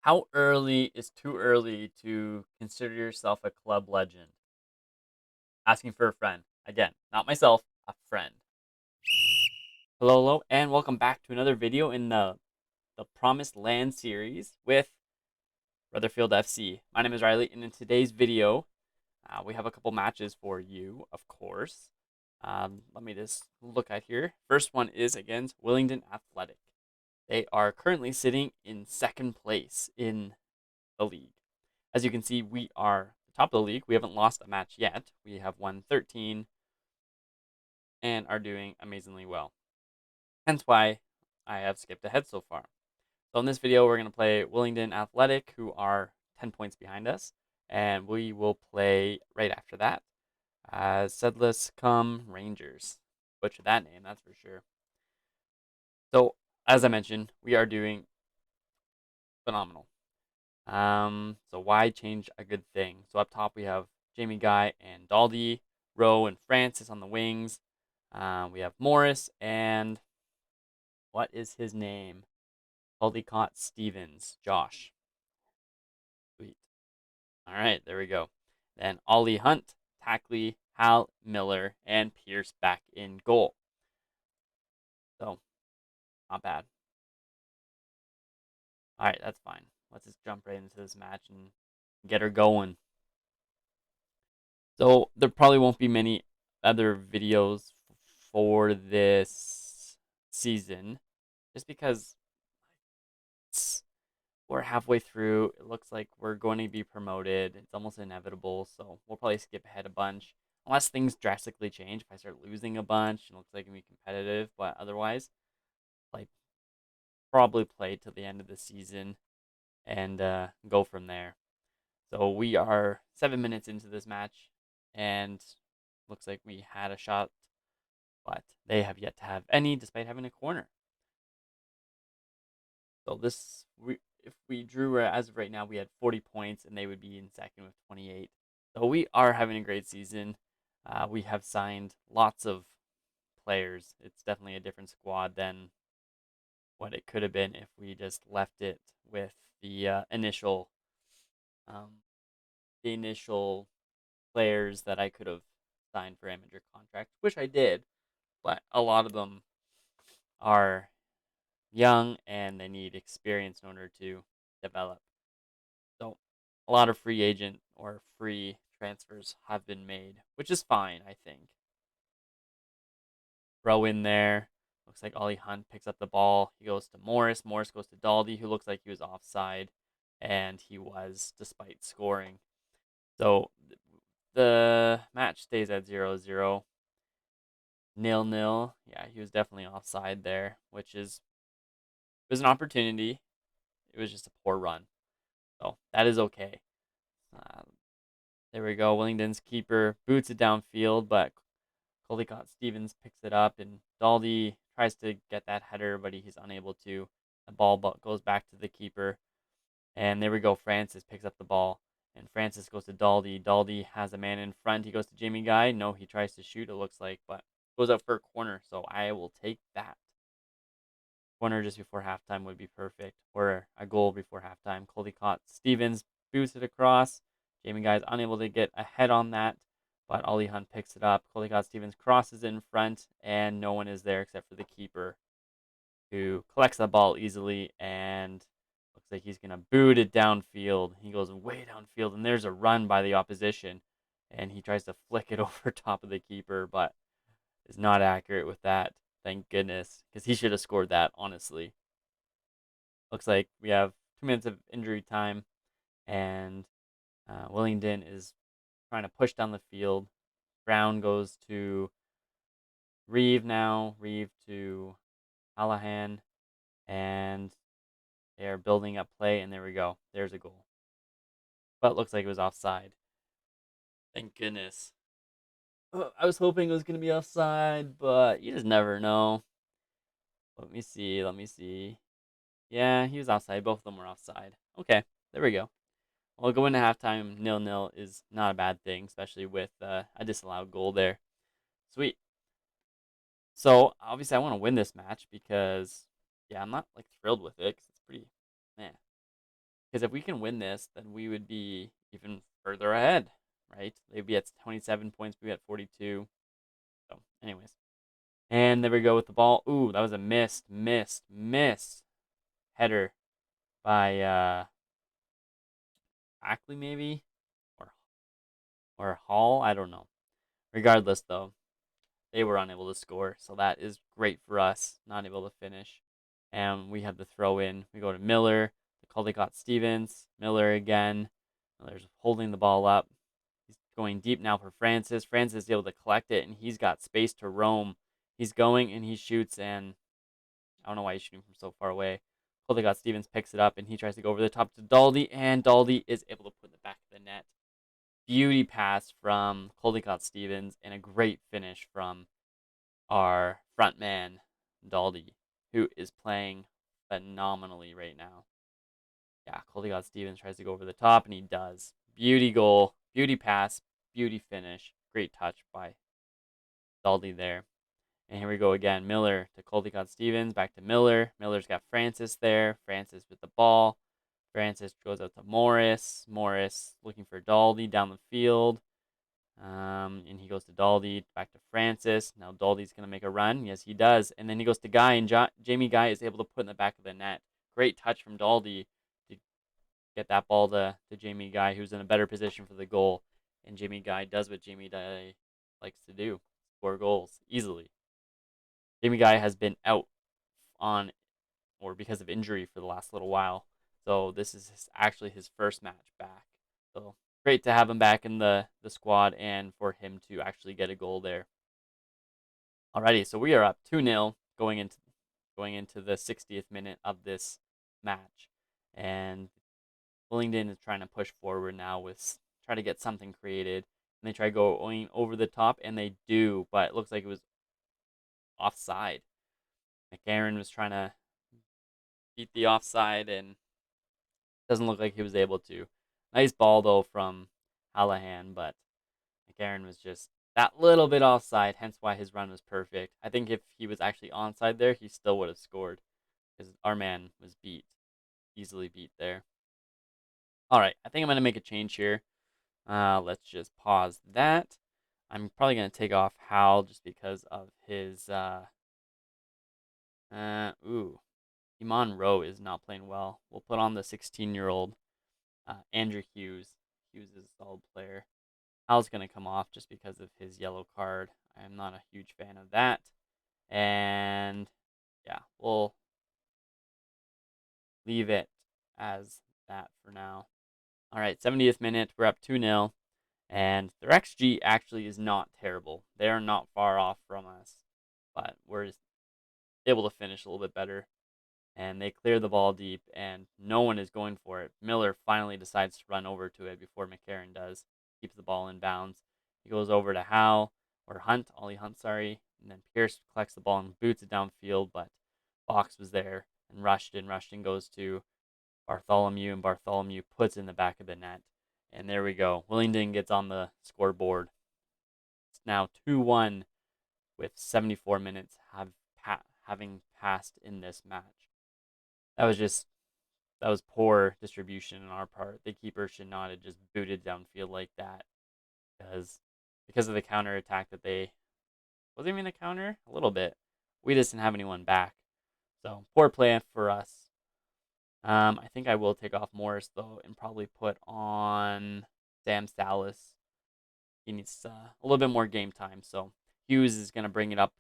How early is too early to consider yourself a club legend? Asking for a friend. Again, not myself, a friend. Hello, hello, and welcome back to another video in the Promised Land series with Rotherfield FC. My name is Riley, and in today's video, we have a couple matches for you, of course. Let me just look at here. First one is against Willingdon Athletic. They are currently sitting in second place in the league. As you can see, we are the top of the league. We haven't lost a match yet. We have won 13 and are doing amazingly well. Hence why I have skipped ahead so far. So in this video, we're going to play Willingdon Athletic, who are 10 points behind us. And we will play right after that Sedless Come Rangers. Butcher that name, that's for sure. So, as I mentioned, we are doing phenomenal. So why change a good thing? So up top we have Jamie Guy and Daldy, Rowe and Francis on the wings. We have Morris and what is his name? Caldecott Stevens, Josh. Sweet. All right, there we go. Then Ollie Hunt, Tackley, Hal Miller, and Pierce back in goal. So not bad. All right, that's fine. Let's just jump right into this match and get her going. So there probably won't be many other videos for this season, just because we're halfway through. It looks like we're going to be promoted. It's almost inevitable, so we'll probably skip ahead a bunch. Unless things drastically change, if I start losing a bunch, it looks like it can be competitive, but otherwise, like probably play till the end of the season and go from there. So we are 7 minutes into this match, and looks like we had a shot, but they have yet to have any, despite having a corner. So if we drew as of right now, we had 40 points, and they would be in second with 28. So we are having a great season. We have signed lots of players. It's definitely a different squad than what it could have been if we just left it with um, the initial players that I could have signed for amateur contracts, which I did, but a lot of them are young and they need experience in order to develop. So a lot of free agent or free transfers have been made, which is fine, I think. Throw in there. Looks like Ollie Hunt picks up the ball. He goes to Morris. Morris goes to Daldy, who looks like he was offside, and he was, despite scoring. So the match stays at 0-0. 0-0. Yeah, he was definitely offside there, which is it was an opportunity. It was just a poor run. So that is okay. Uh, there we go. Willingdon's keeper boots it downfield, but Caldecott Stevens picks it up, and Daldy tries to get that header, but he's unable to. The ball goes back to the keeper, and there we go. Francis picks up the ball, and Francis goes to Daldy. Daldy has a man in front. He goes to Jamie Guy. No, he tries to shoot, it looks like, but goes up for a corner, so I will take that. Corner just before halftime would be perfect, or a goal before halftime. Caldecott Stevens boosts it across. Jamie Guy is unable to get ahead on that, but Ollie Hunt picks it up. Caldecott Stevens crosses in front, and no one is there except for the keeper, who collects the ball easily and looks like he's going to boot it downfield. He goes way downfield, and there's a run by the opposition, and he tries to flick it over top of the keeper, but is not accurate with that. Thank goodness, because he should have scored that, honestly. Looks like we have 2 minutes of injury time, and Willingdon is trying to push down the field. Brown goes to Reeve now. Reeve to Hallahan, and they are building up play, and there we go. There's a goal. But it looks like it was offside. Thank goodness. I was hoping it was going to be offside, but you just never know. Let me see. Let me see. Yeah, he was offside. Both of them were offside. Okay, there we go. Well, going to halftime 0-0 is not a bad thing, especially with a disallowed goal there. Sweet. So obviously, I want to win this match because, yeah, I'm not like thrilled with it because it's pretty, man. Because if we can win this, then we would be even further ahead, right? They'd be at 27 points, we'd be at 42. So, anyways. And there we go with the ball. Ooh, that was a missed header by Ackley maybe? Or Hall, I don't know. Regardless though, they were unable to score, so that is great for us, not able to finish. And we have the throw in. We go to Miller. The Caldecott Stevens. Miller again. Miller's holding the ball up. He's going deep now for Francis. Francis is able to collect it, and he's got space to roam. He's going and he shoots, and I don't know why he's shooting from so far away. Caldecott Stevens picks it up, and he tries to go over the top to Daldy, and Daldy is able to put it back of the net. Beauty pass from Caldecott Stevens, and a great finish from our front man, Daldy, who is playing phenomenally right now. Yeah, Caldecott Stevens tries to go over the top, and he does. Beauty goal, beauty pass, beauty finish. Great touch by Daldy there. And here we go again. Miller to Caldecott Stevens, back to Miller. Miller's got Francis there. Francis with the ball. Francis goes out to Morris. Morris looking for Daldy down the field. And he goes to Daldy, back to Francis. Now Daldy's going to make a run. Yes, he does. And then he goes to Guy, and Jamie Guy is able to put in the back of the net. Great touch from Daldy to get that ball to Jamie Guy, who's in a better position for the goal. And Jamie Guy does what Jamie Guy likes to do, score goals easily. Jamie Guy has been out on or because of injury for the last little while. So this is actually his first match back. So great to have him back in the squad and for him to actually get a goal there. Alrighty, so we are up 2-0 going into the 60th minute of this match. And Willingdon is trying to push forward now with try to get something created. And they try going over the top, and they do, but it looks like it was offside. McAaron was trying to beat the offside, and doesn't look like he was able to. Nice ball though from Hallahan, but McAaron was just that little bit offside, hence why his run was perfect. I think if he was actually onside there, he still would have scored because our man was easily beat there. All right, I think I'm gonna make a change here. Let's just pause that. I'm probably gonna take off Hal just because of his Iman Rowe is not playing well. We'll put on the 16-year-old Andrew Hughes. Hughes is a solid player. Hal's going to come off just because of his yellow card. I'm not a huge fan of that. And yeah, we'll leave it as that for now. All right, 70th minute. We're up 2-0. And their XG actually is not terrible. They are not far off from us. But we're able to finish a little bit better. And they clear the ball deep, and no one is going for it. Miller finally decides to run over to it before McAaron does. Keeps the ball in bounds. He goes over to Ollie Hunt, sorry, and then Pierce collects the ball and boots it downfield, but Fox was there and Rushton goes to Bartholomew, and Bartholomew puts in the back of the net. And there we go. Willingdon gets on the scoreboard. It's now 2-1 with 74 minutes having passed in this match. That was poor distribution on our part. The keeper should not have just booted downfield like that because of the counter attack that they wasn't even a counter a little bit. We just didn't have anyone back, so poor play for us. I think I will take off Morris though and probably put on Sam Salas. He needs a little bit more game time, so Hughes is gonna bring it up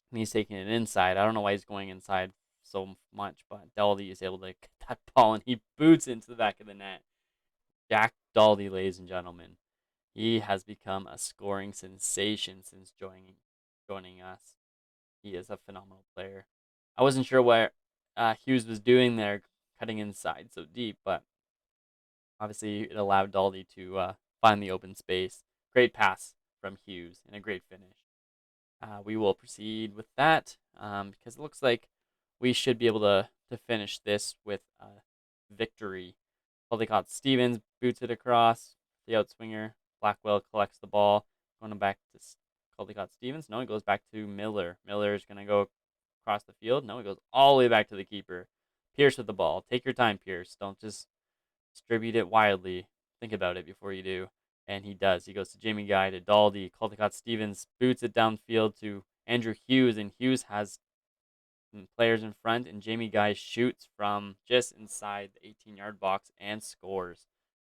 and he's taking it inside. I don't know why he's going inside so much, but Daldy is able to get that ball and he boots into the back of the net. Jack Daldy, ladies and gentlemen, he has become a scoring sensation since joining us. He is a phenomenal player. I wasn't sure what Hughes was doing there, cutting inside so deep, but obviously it allowed Daldy to find the open space. Great pass from Hughes and a great finish. We will proceed with that because it looks like we should be able to finish this with a victory. Caldecott Stevens boots it across the outswinger. Blackwell collects the ball, going back to Caldecott Stevens. No, he goes back to Miller. Miller is going to go across the field. No, he goes all the way back to the keeper. Pierce with the ball. Take your time, Pierce. Don't just distribute it wildly. Think about it before you do. And he does. He goes to Jamie Guy, to Daldy. Caldecott Stevens boots it downfield to Andrew Hughes, and Hughes has players in front, and Jamie Guy shoots from just inside the 18-yard box and scores.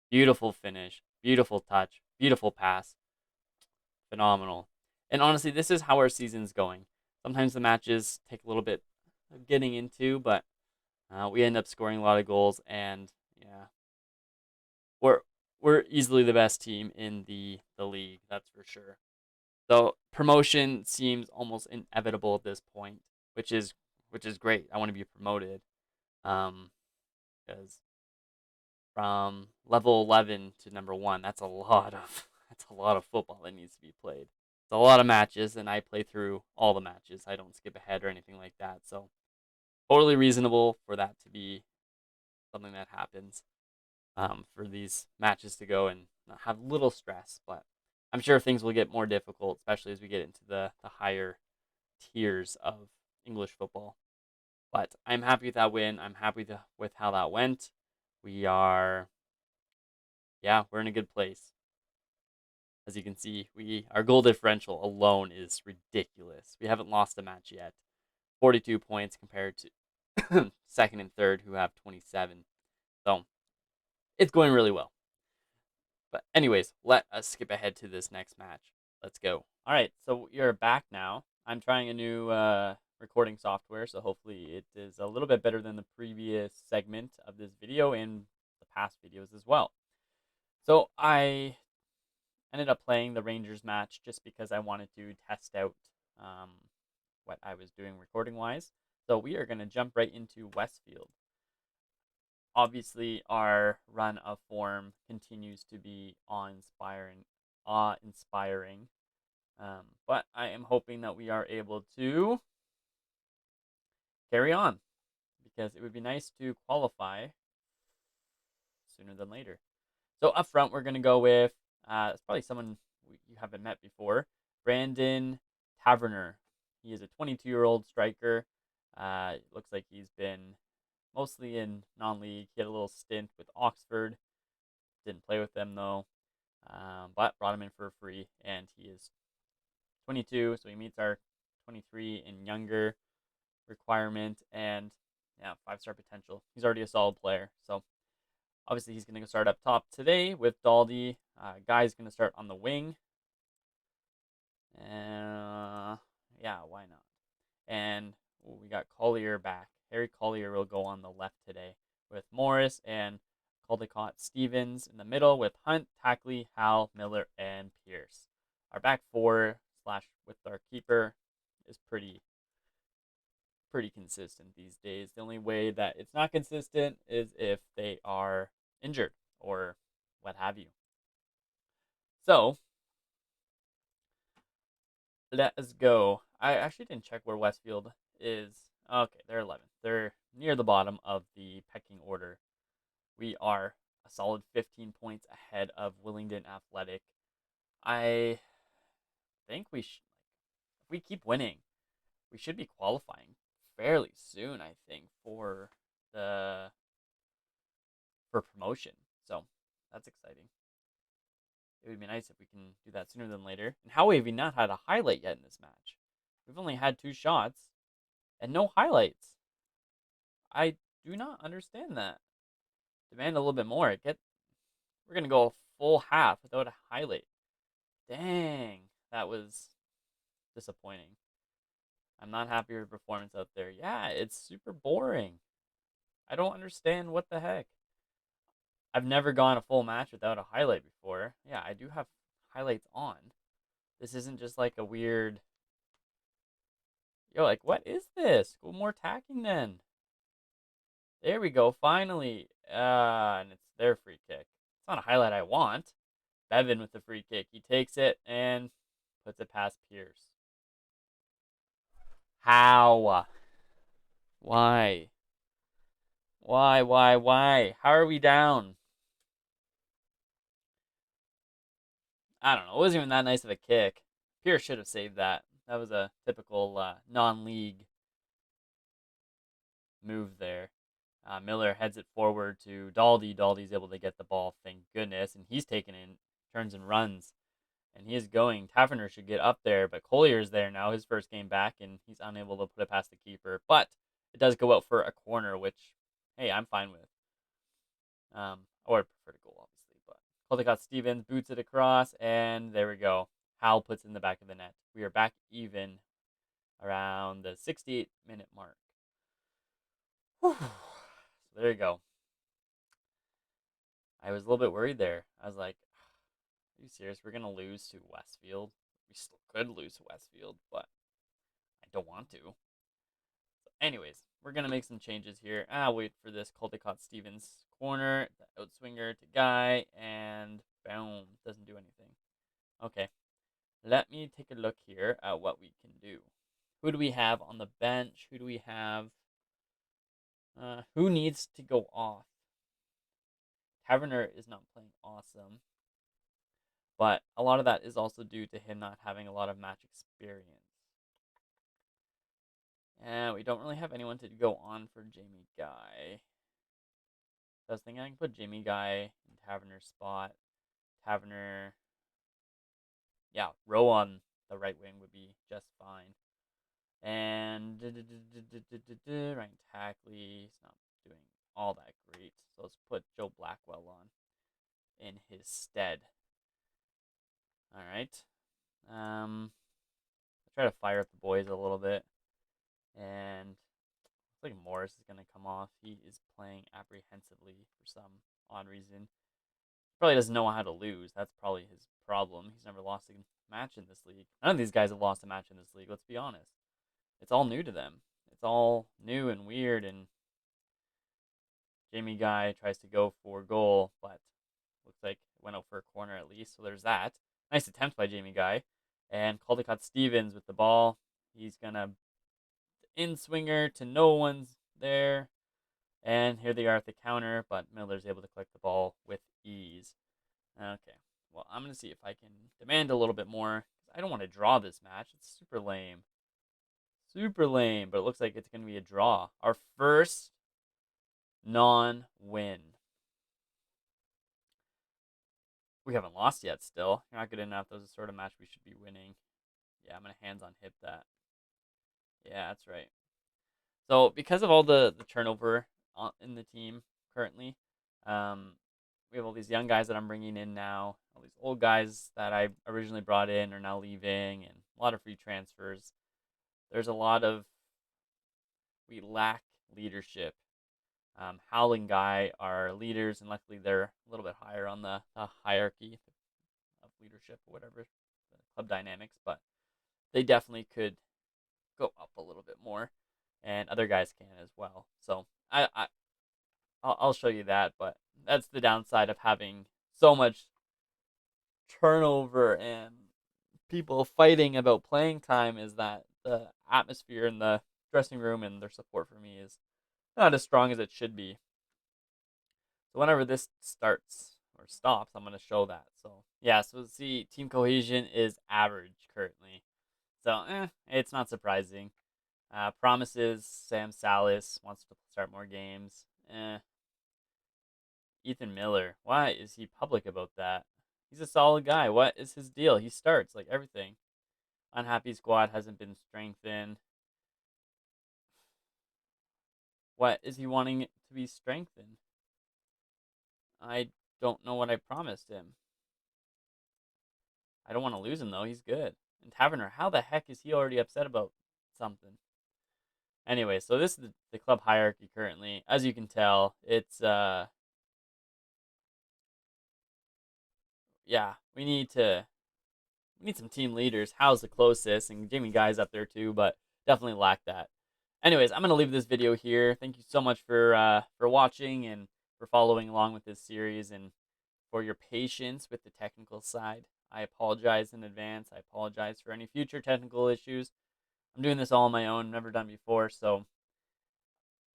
Beautiful finish, beautiful touch, beautiful pass. Phenomenal. And honestly, this is how our season's going. Sometimes the matches take a little bit of getting into, but we end up scoring a lot of goals, and yeah, we're we're easily the best team in the league. That's for sure. So promotion seems almost inevitable at this point, which is which is great. I want to be promoted, um, because from level 11 to number one, that's a lot of that's a lot of football that needs to be played. It's a lot of matches, and I play through all the matches. I don't skip ahead or anything like that. So totally reasonable for that to be something that happens. For these matches to go and not have little stress, but I'm sure things will get more difficult, especially as we get into the higher tiers of English football. But I'm happy with that win. I'm happy with how that went. We are, yeah, we're in a good place. As you can see, our goal differential alone is ridiculous. We haven't lost a match yet. 42 points compared to second and third, who have 27. So it's going really well. But anyways, let us skip ahead to this next match. Let's go. All right, so you're back now. I'm trying a new recording software, so hopefully it is a little bit better than the previous segment of this video and the past videos as well. So I ended up playing the Rangers match just because I wanted to test out um, what I was doing recording wise. So we are going to jump right into Westfield. Obviously, our run of form continues to be awe-inspiring. But I am hoping that we are able to carry on, because it would be nice to qualify sooner than later. So up front, we're going to go with it's probably someone you haven't met before, Brandon Taverner. He is a 22-year-old striker. Looks like he's been mostly in non-league. He had a little stint with Oxford. Didn't play with them though, but brought him in for free, and he is 22, so he meets our 23 and younger requirement, and yeah, 5-star potential. He's already a solid player, so obviously he's going to start up top today with Daldy. Guy's going to start on the wing. Yeah, why not? And we got Collier back. Harry Collier will go on the left today with Morris and Caldecott Stevens in the middle with Hunt, Tackley, Hal, Miller, and Pierce. Our back four slash with our keeper is pretty consistent these days. The only way that it's not consistent is if they are injured or what have you. So let us go. I actually didn't check where Westfield is. Okay, they're 11th. They're near the bottom of the pecking order. We are a solid 15 points ahead of Willingdon Athletic. I think if we keep winning, we should be qualifying fairly soon, I think, for the for promotion. So that's exciting. It would be nice if we can do that sooner than later. And how have we not had a highlight yet in this match? We've only had 2 shots and no highlights. I do not understand that. Demand a little bit more. We're gonna go a full half without a highlight. Dang, that was disappointing. I'm not happy with performance out there. Yeah, it's super boring. I don't understand what the heck. I've never gone a full match without a highlight before. Yeah, I do have highlights on. This isn't just like a weird. Yo, like, what is this? Go more tacking then. There we go, finally. And it's their free kick. It's not a highlight I want. Bevan with the free kick. He takes it and puts it past Pierce. How? Why? Why? How are we down? I don't know. It wasn't even that nice of a kick. Pierce should have saved that. That was a typical non-league move there. Miller heads it forward to Daldy. Daldy's able to get the ball, thank goodness, and he's taken in, turns and runs, and he is going. Taverner should get up there, but Collier's there now, his first game back, and he's unable to put it past the keeper. But it does go out for a corner, which, hey, I'm fine with. Or I prefer to goal, obviously, but Caldecott Stevens boots it across, and there we go. Hal puts it in the back of the net. We are back even around the 68-minute mark. Whew. So there you go. I was a little bit worried there. I was like, are you serious? We're going to lose to Westfield? We still could lose to Westfield, but I don't want to. So anyways, we're going to make some changes here. I'll wait for this Caldecott Stevens corner, the outswinger to Guy, and boom, doesn't do anything. Okay, let me take a look here at what we can do. Who do we have on the bench? Who do we have? Who needs to go off? Taverner is not playing awesome, but a lot of that is also due to him not having a lot of match experience. And we don't really have anyone to go on for Jamie Guy. I was thinking I can put Jamie Guy in Taverner's spot. Taverner, yeah, Rowe on the right wing would be just fine. And Ryan Tackley is not doing all that great. So let's put Joe Blackwell on in his stead. All right. I'll try to fire up the boys a little bit. And looks like Morris is going to come off. He is playing apprehensively for some odd reason. Probably doesn't know how to lose. That's probably his problem. He's never lost a match in this league. None of these guys have lost a match in this league, let's be honest. It's all new to them. It's all new and weird, and Jamie Guy tries to go for goal, but looks like it went out for a corner at least, so there's that. Nice attempt by Jamie Guy. And Caldecott Stevens with the ball. He's going to in-swinger to no one's there. And here they are at the counter, but Miller's able to collect the ball with ease. Okay, well, I'm going to see if I can demand a little bit more. I don't want to draw this match. It's super lame. Super lame, but it looks like it's going to be a draw. Our first non-win. We haven't lost yet still. You're not good enough. Those are the sort of match we should be winning. Yeah, I'm going to hands-on hit that. Yeah, that's right. So because of all the turnover in the team currently, we have all these young guys that I'm bringing in now. All these old guys that I originally brought in are now leaving, and a lot of free transfers. There's a lot of, we lack leadership. Hal and Guy are leaders, and luckily they're a little bit higher on the hierarchy of leadership or whatever, the club dynamics, but they definitely could go up a little bit more, and other guys can as well. So I'll show you that, but that's the downside of having so much turnover and people fighting about playing time, is that the atmosphere in the dressing room and their support for me is not as strong as it should be. So whenever this starts or stops, I'm going to show that. So yeah, so see, team cohesion is average currently. So it's not surprising. Promises Sam Salas wants to start more games. Ethan Miller, why is he public about that? He's a solid guy. What is his deal? He starts like everything. Unhappy squad hasn't been strengthened. What is he wanting it to be strengthened? I don't know what I promised him. I don't want to lose him though. He's good. And Taverner, how the heck is he already upset about something? Anyway, so this is the club hierarchy currently. As you can tell, it's yeah, we need some team leaders. Hal's the closest, and Jamie Guy's up there too, but definitely lack that. Anyways, I'm gonna leave this video here. Thank you so much for watching and for following along with this series, and for your patience with the technical side. I apologize in advance. I apologize for any future technical issues. I'm doing this all on my own, never done before, so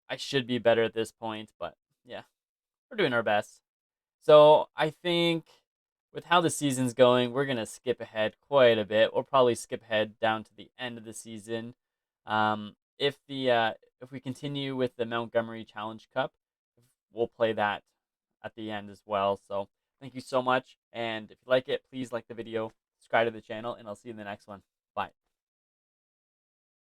I should be better at this point, but yeah, we're doing our best. So I think with how the season's going, we're going to skip ahead quite a bit. We'll probably skip ahead down to the end of the season. If the if we continue with the Montgomery Challenge Cup, we'll play that at the end as well. So thank you so much. And if you like it, please like the video, subscribe to the channel, and I'll see you in the next one. Bye.